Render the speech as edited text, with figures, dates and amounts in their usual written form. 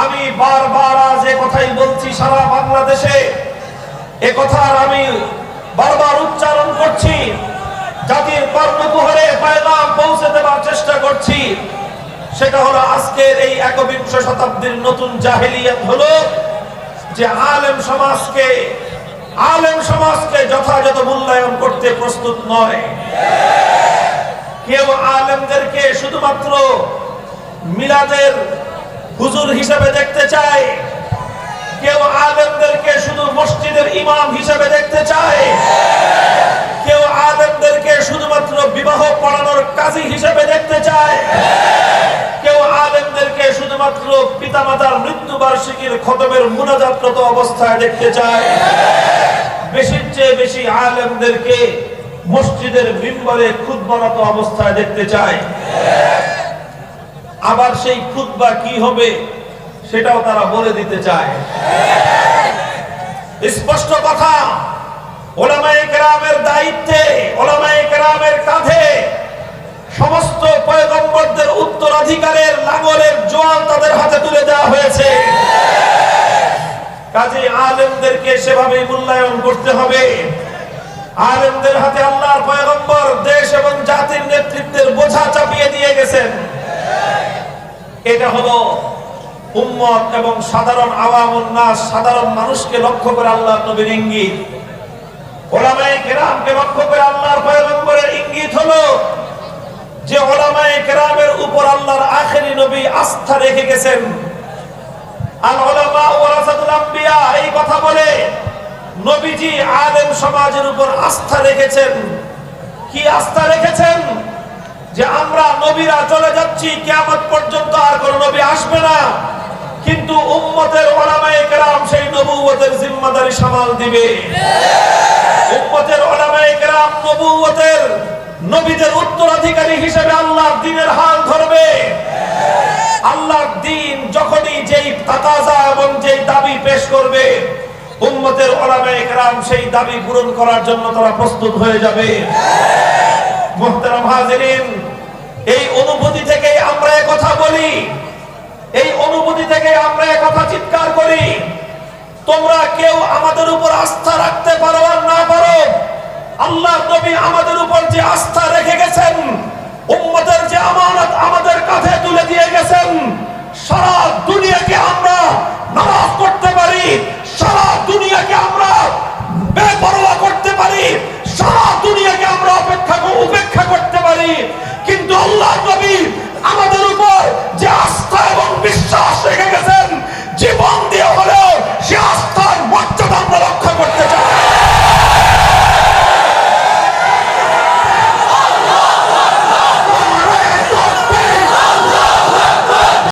আমি বারবার আজ এ কথাই বলছি, সারা বাংলাদেশে এ কথার আমি বারবার উচ্চারণ করছি, জাতির কর্ণকুহরে পয়গাম পৌঁছে দেওয়ার চেষ্টা করছি। সেটা হলো আজকের এই একবিংশ শতাব্দীর নতুন জাহেলিয়াত হলো যে আলেম সমাজকে যথাযথ মূল্যায়ন করতে প্রস্তুত নয়। কেউ আলেমদেরকে শুধুমাত্র মিলাদের হুজুর হিসেবে দেখতে চায়, কেউ আলেমদেরকে শুধু মসজিদের ইমাম হিসেবে দেখতে চায়, কেউ আলেমদেরকে শুধুমাত্র বিবাহ পড়ানোর কাজী হিসেবে দেখতে চায়, কেউ আলেমদেরকে শুধুমাত্র পিতামাতার মৃত্যুবার্ষিকীর খতমের মুনাজাতরত অবস্থায় দেখতে চায়। বেশির চেয়ে বেশি আলেমদেরকে মসজিদের মিম্বরে খুতবারত অবস্থায় দেখতে চায়। আবার সেই খুতবা কি হবে সেটাও তারা বলে দিতে চায়। স্পষ্ট কথা, উলামায়ে কেরামের দায়িত্বে, উলামায়ে কেরামের কাঁধে সমস্ত পয়গম্বরদের উত্তরাধিকারের লাঙ্গলের জোয়াল তাদের হাতে তুলে দেওয়া হয়েছে। কাজে আলেমদেরকে সেভাবেই মূল্যায়ন করতে হবে। আলেমদের হাতে আল্লাহর পয়গম্বর দেশ এবং জাতির নেতৃত্বের বোঝা চাপিয়ে দিয়ে গেছেন। এটা হলো উম্মত এবং সাধারণ আওয়ামুন নাস, সাধারণ মানুষকে লক্ষ্য করে আল্লাহর নবীর ইঙ্গিত। উলামায়ে কেরামকে লক্ষ্য করে আল্লাহর পয়গম্বরের ইঙ্গিত হলো যে উলামায়ে কেরামের উপর আল্লাহর আখেরি নবী আস্থা রেখে গেছেন। আল উলামা ওয়ারাসাতুল আম্বিয়া, এই কথা বলে নবীজি আলেম সমাজের উপর আস্থা রেখেছেন। কি আস্থা রেখেছেন? যে আমরা নবীরা চলে যাচ্ছি, কিয়ামত পর্যন্ত আর কোন নবী আসবে না, কিন্তু উম্মতের উলামায়ে কেরাম সেই নবুয়তের জিম্মাদারি সামাল দিবে। উম্মতের উলামায়ে কেরাম নবুয়তের নবীদের উত্তরাধিকারী হিসেবে আল্লাহর দ্বীনের হাল ধরবে। আল্লাহর দ্বীন যখনই যেই তাকাজা এবং যেই দাবি পেশ করবে, উম্মতের উলামায়ে কেরাম সেই দাবি পূরণ করার জন্য তারা প্রস্তুত হয়ে যাবে। মুহতারাম হাজিরিন, এই অনুভূতি থেকে আমরা এই কথা বলি, এই অনুভূতি থেকে আমরা এই কথা চিৎকার করি। তোমরা কেউ আমাদের উপর আস্থা রাখতে পারো আর না পারো, আল্লাহর নবী আমাদের উপর যে আস্থা রেখে গেছেন, উম্মতের যে আমানত আমাদের কাঁধে তুলে দিয়ে গেছেন, সারা দুনিয়াকে আমরা নারাজ